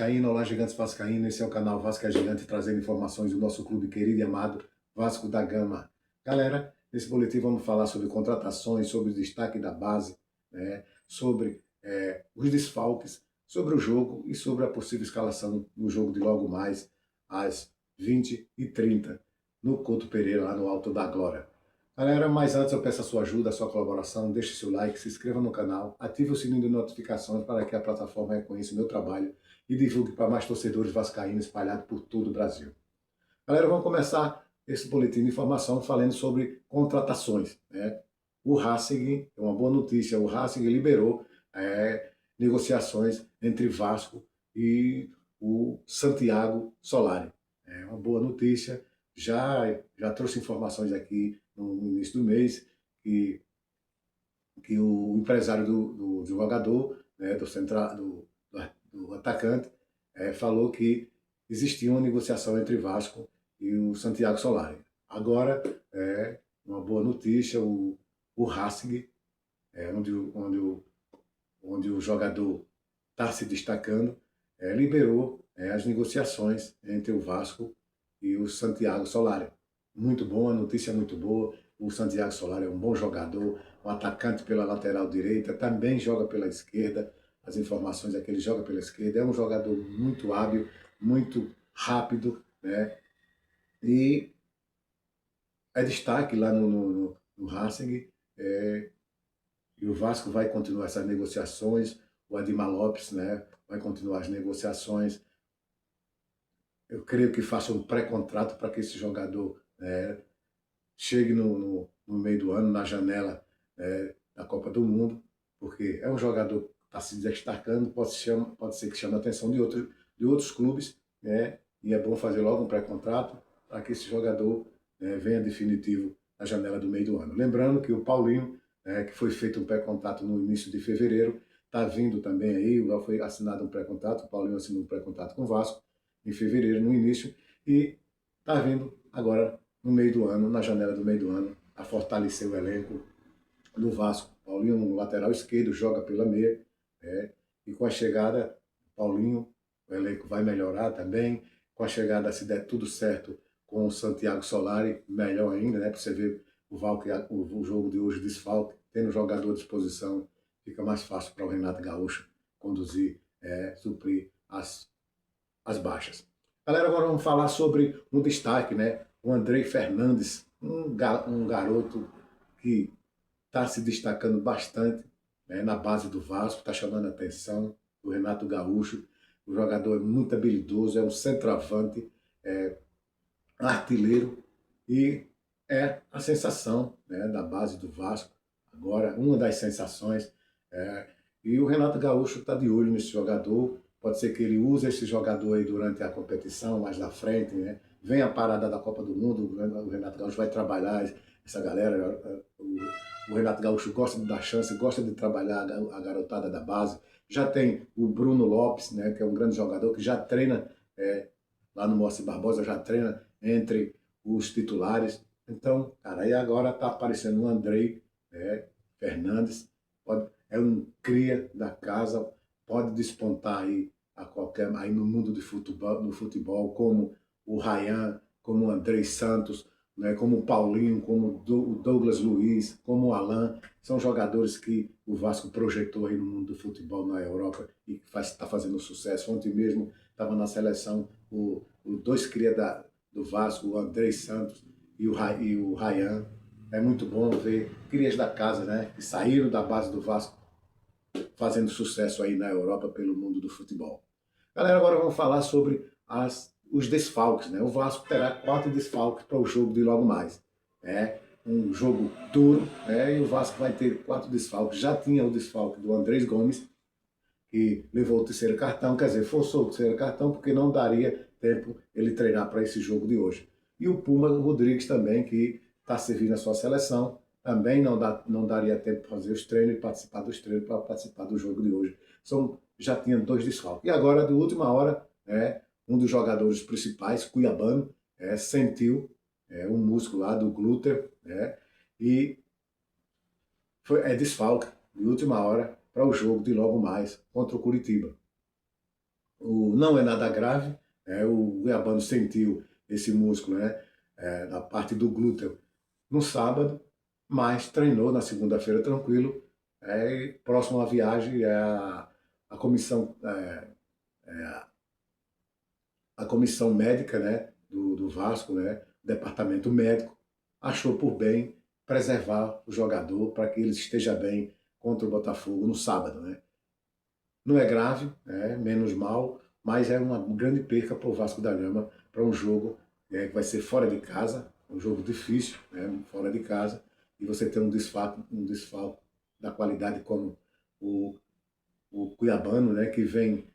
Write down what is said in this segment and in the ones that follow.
vascaíno, olá gigantes vascaínos, esse é o canal Vasco é Gigante, trazendo informações do nosso clube querido e amado, Vasco da Gama. Galera, nesse boletim vamos falar sobre contratações, sobre o destaque da base, né, sobre os desfalques, sobre o jogo e sobre a possível escalação no jogo de logo mais, às 20h30, no Couto Pereira, lá no Alto da Glória. Galera, mas antes eu peço a sua ajuda, a sua colaboração, deixe seu like, se inscreva no canal, ative o sininho de notificações para que a plataforma reconheça o meu trabalho e divulgue para mais torcedores vascaínos espalhados por todo o Brasil. Galera, vamos começar esse boletim de informação falando sobre contratações, né? O Racing, é uma boa notícia, o Racing liberou negociações entre Vasco e o Santiago Solari. É uma boa notícia, já trouxe informações aqui no início do mês que o empresário do jogador, né, do atacante, falou que existia uma negociação entre Vasco e o Santiago Solari. Agora, uma boa notícia, o Racing, onde o jogador está se destacando, liberou as negociações entre o Vasco e o Santiago Solari. Muito bom, a notícia é muito boa. O Santiago Solari é um bom jogador, um atacante pela lateral direita, também joga pela esquerda. As informações é que ele joga pela esquerda. É um jogador muito hábil, muito rápido, né? E é destaque lá no Racing. E o Vasco vai continuar essas negociações. O Adimar Lopes, né, vai continuar as negociações. Eu creio que faça um pré-contrato para que esse jogador chegue no meio do ano, na janela da Copa do Mundo, porque é um jogador que está se destacando, pode ser que chame a atenção de outros clubes, né? E é bom fazer logo um pré-contrato para que esse jogador venha definitivo na janela do meio do ano. Lembrando que o Paulinho, que foi feito um pré-contrato no início de fevereiro, está vindo também aí, já foi assinado um pré-contrato, o Paulinho assinou um pré-contrato com o Vasco em fevereiro, no início, e está vindo agora no meio do ano, na janela do meio do ano, a fortalecer o elenco do Vasco. Paulinho, no lateral esquerdo, joga pela meia, e com a chegada, Paulinho, o elenco vai melhorar também. Com a chegada, se der tudo certo, com o Santiago Solari, melhor ainda, né? Para você ver o jogo de hoje, desfalque, tendo jogador à disposição, fica mais fácil para o Renato Gaúcho conduzir, suprir as baixas. Galera, agora vamos falar sobre um destaque, né? O Andrei Fernandes, um garoto que está se destacando bastante, né, na base do Vasco, está chamando a atenção do Renato Gaúcho. O jogador é muito habilidoso, é um centroavante, artilheiro e é a sensação, né, da base do Vasco. Agora, uma das sensações. E o Renato Gaúcho está de olho nesse jogador. Pode ser que ele use esse jogador aí durante a competição, mais na frente, né? Vem a parada da Copa do Mundo, o Renato Gaúcho vai trabalhar essa galera. O Renato Gaúcho gosta de dar chance, gosta de trabalhar a garotada da base. Já tem o Bruno Lopes, né, que é um grande jogador, que já treina lá no Moacir Barbosa, já treina entre os titulares. Então, cara, aí agora está aparecendo o Andrei Fernandes, é um cria da casa, pode despontar aí aí no mundo do futebol, como o Ryan, como o Andrei Santos, né, como o Paulinho, como o Douglas Luiz, como o Alan. São jogadores que o Vasco projetou aí no mundo do futebol na Europa e está fazendo sucesso. Ontem mesmo estava na seleção os dois cria do Vasco, o Andrei Santos e o Ryan. É muito bom ver crias da casa, né, que saíram da base do Vasco fazendo sucesso aí na Europa pelo mundo do futebol. Galera, agora vamos falar sobre os desfalques, né? O Vasco terá 4 desfalques para o jogo de logo mais. Um jogo duro, e o Vasco vai ter 4 desfalques. Já tinha o desfalque do Andrés Gomes, que levou o terceiro cartão, quer dizer, forçou o terceiro cartão porque não daria tempo ele treinar para esse jogo de hoje. E o Puma Rodrigues também, que está servindo a sua seleção, também não daria tempo para fazer os treinos e participar dos treinos para participar do jogo de hoje. Já tinha 2 desfalques. E agora, de última hora, um dos jogadores principais, cuiabano, sentiu um músculo lá do glúteo, e é desfalque de última hora para o jogo de logo mais contra o Curitiba. não é nada grave, o Cuiabano sentiu esse músculo, né, na parte do glúteo no sábado, mas treinou na segunda-feira tranquilo. Próximo à viagem, a comissão, a comissão médica, né, do Vasco, né, o departamento médico, achou por bem preservar o jogador para que ele esteja bem contra o Botafogo no sábado, né. Não é grave, menos mal, mas é uma grande perca para o Vasco da Gama, para um jogo que vai ser fora de casa, um jogo difícil, né, fora de casa, e você ter um desfalque da qualidade como o Cuiabano, né, que vem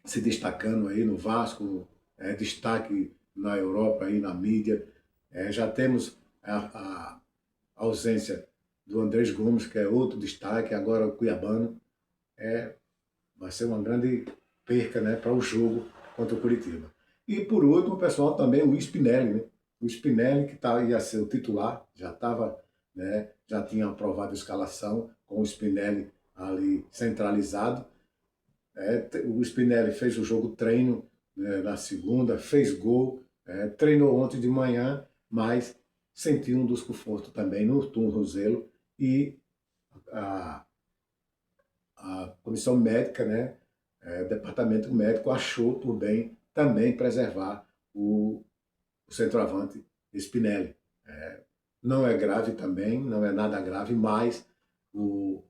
se destacando aí no Vasco, destaque na Europa, aí na mídia. Já temos a ausência do Andrés Gomes, que é outro destaque, agora o Cuiabano. Vai ser uma grande perca, né, para o jogo contra o Curitiba. E por último, pessoal, também o Spinelli, né? O Spinelli, que ia ser o titular, já estava, né, já tinha aprovado a escalação com o Spinelli ali centralizado. O Spinelli fez o jogo treino, né, na segunda, fez gol, treinou ontem de manhã, mas sentiu um desconforto também no tornozelo e a, a comissão médica, né, o departamento médico achou por bem também preservar o centroavante Spinelli. Não é grave também, não é nada grave, mas o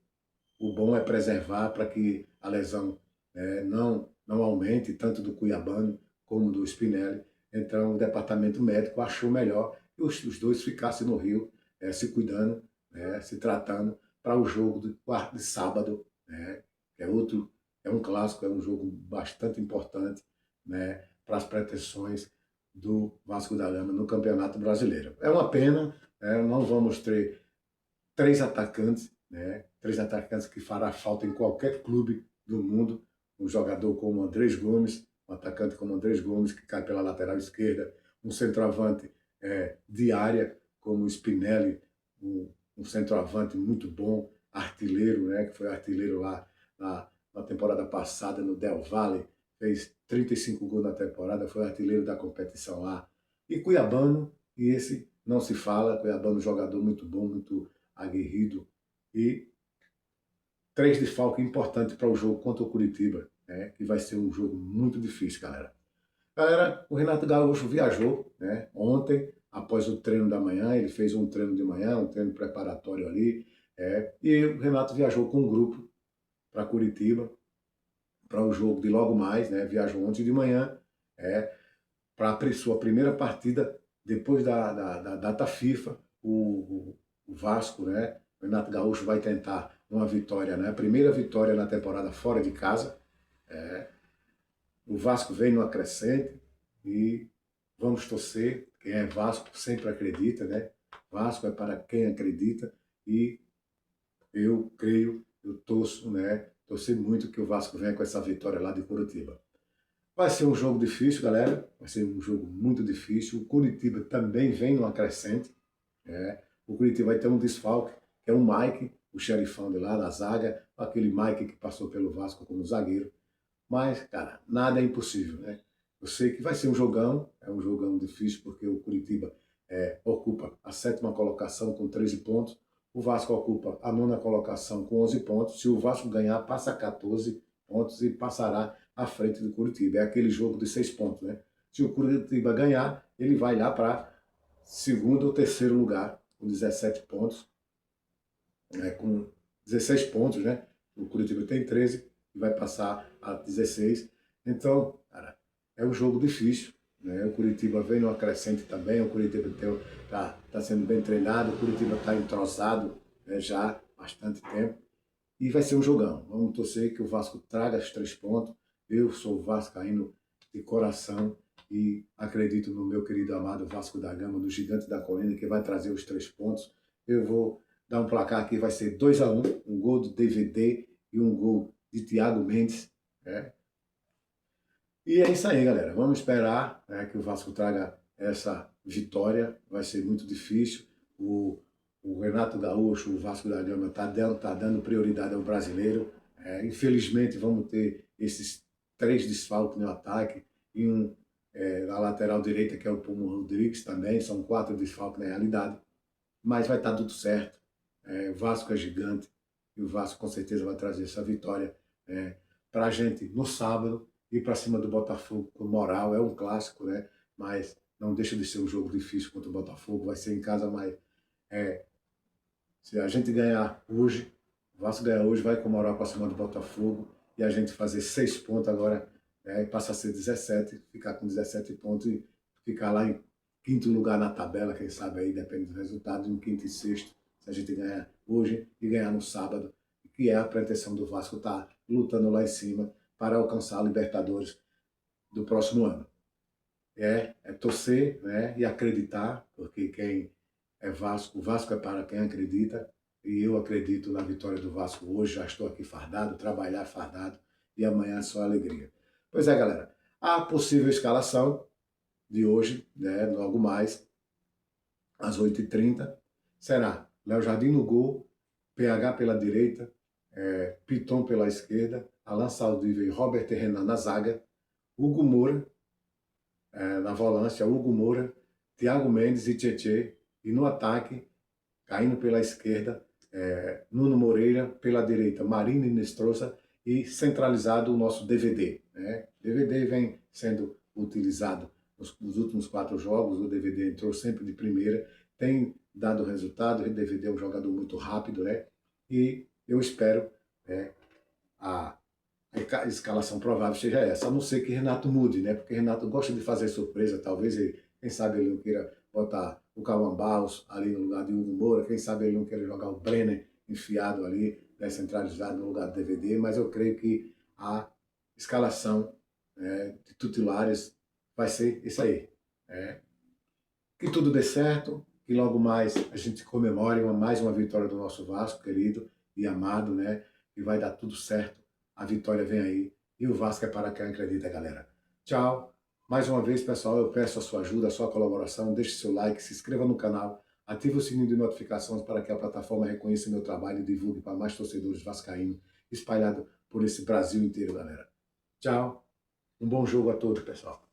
bom é preservar para que a lesão não aumente, tanto do Cuiabano como do Spinelli. Então o departamento médico achou melhor que os dois ficassem no Rio, se cuidando, se tratando, para o jogo de sábado, que é um clássico, é um jogo bastante importante, né, para as pretensões do Vasco da Gama no Campeonato Brasileiro. É uma pena, não vamos ter três atacantes que fará falta em qualquer clube do mundo. Um jogador como o Andrés Gomes, um atacante como o Andrés Gomes, que cai pela lateral esquerda, um centroavante de área como o Spinelli, um centroavante muito bom, artilheiro, né, que foi artilheiro lá na temporada passada no Del Valle, fez 35 gols na temporada, foi artilheiro da competição lá. E Cuiabano, e esse não se fala, Cuiabano jogador muito bom, muito aguerrido, e 3 desfalques importantes para o jogo contra o Curitiba, que vai ser um jogo muito difícil, galera. Galera, o Renato Gaúcho viajou, né, ontem, após o treino da manhã, ele fez um treino de manhã, um treino preparatório ali, e o Renato viajou com um grupo para Curitiba, para o jogo de logo mais, né, viajou ontem de manhã, para a sua primeira partida depois da data FIFA, o Vasco, né, o Renato Gaúcho vai tentar uma vitória, né, a primeira vitória na temporada fora de casa. O Vasco vem numa crescente e vamos torcer. Quem é Vasco sempre acredita, né? Vasco é para quem acredita e eu creio, eu torço, né? Torcer muito que o Vasco venha com essa vitória lá de Curitiba. Vai ser um jogo difícil, galera. Vai ser um jogo muito difícil. O Curitiba também vem numa crescente. O Curitiba vai ter um desfalque, que é o Mike, o xerifão de lá da zaga, aquele Mike que passou pelo Vasco como zagueiro. Mas, cara, nada é impossível, né? Eu sei que vai ser um jogão, é um jogão difícil, porque o Curitiba ocupa a 7ª colocação com 13 pontos, o Vasco ocupa a 9ª colocação com 11 pontos. Se o Vasco ganhar, passa a 14 pontos e passará à frente do Curitiba. É aquele jogo de 6 pontos, né? Se o Curitiba ganhar, ele vai lá para segundo ou terceiro lugar, com 17 pontos, com 16 pontos, né? O Curitiba tem 13 e vai passar a 16. Então, cara, é um jogo difícil, né? O Curitiba vem numa crescente também, o Curitiba tá sendo bem treinado, o Curitiba está entrosado, né, já há bastante tempo. E vai ser um jogão. Vamos torcer que o Vasco traga os 3 pontos. Eu sou vascaíno de coração e acredito no meu querido amado Vasco da Gama, no Gigante da Colina, que vai trazer os 3 pontos. Eu vou dar um placar aqui, vai ser 2-1, um gol do DVD e um gol de Thiago Mendes. E é isso aí, galera. Vamos esperar, que o Vasco traga essa vitória. Vai ser muito difícil. O Renato Gaúcho, o Vasco da Gama, tá dando prioridade ao brasileiro. Infelizmente, vamos ter esses 3 desfalques no ataque, e na lateral direita, que é o Puma Rodrigues também, são 4 desfalques na realidade, mas vai estar tudo certo. O Vasco é gigante, e o Vasco com certeza vai trazer essa vitória para a gente no sábado, e para cima do Botafogo com moral. É um clássico, né? Mas não deixa de ser um jogo difícil contra o Botafogo, vai ser em casa, mas se a gente ganhar hoje, o Vasco ganhar hoje, vai com moral para cima do Botafogo, e a gente fazer 6 pontos agora, passa a ser 17, ficar com 17 pontos e ficar lá em quinto lugar na tabela, quem sabe aí, depende do resultado, em quinto e sexto, se a gente ganhar hoje e ganhar no sábado, que é a pretensão do Vasco estar lutando lá em cima para alcançar a Libertadores do próximo ano. É torcer, né, e acreditar, porque quem é Vasco, o Vasco é para quem acredita, e eu acredito na vitória do Vasco hoje. Já estou aqui fardado, trabalhar fardado, e amanhã é só alegria. Pois é, galera, a possível escalação de hoje, né, logo mais, às 8h30, será Léo Jardim no gol, PH pela direita, Piton pela esquerda, Alan Saldívar e Robert Renan na zaga, Hugo Moura na volância, Hugo Moura, Thiago Mendes e Tietê, e no ataque, caindo pela esquerda, Nuno Moreira, pela direita, Marino Inestrosa, e centralizado o nosso DVD. Né? DVD vem sendo utilizado nos últimos 4 jogos, o DVD entrou sempre de primeira, tem dado resultado, o DVD é um jogador muito rápido, né? E eu espero a escalação provável seja essa, a não ser que Renato mude, né? Porque Renato gosta de fazer surpresa, talvez quem sabe ele não queira botar o Cauã Barros ali no lugar de Hugo Moura, quem sabe ele não queira jogar o Brenner enfiado ali, centralizado no lugar do DVD, mas eu creio que a escalação de titulares vai ser isso aí. Que tudo dê certo, que logo mais a gente comemore mais uma vitória do nosso Vasco, querido e amado, né? E vai dar tudo certo. A vitória vem aí. E o Vasco é para quem acredita, galera. Tchau. Mais uma vez, pessoal, eu peço a sua ajuda, a sua colaboração. Deixe seu like, se inscreva no canal, ative o sininho de notificações para que a plataforma reconheça meu trabalho e divulgue para mais torcedores vascaínos, espalhado por esse Brasil inteiro, galera. Tchau. Um bom jogo a todos, pessoal.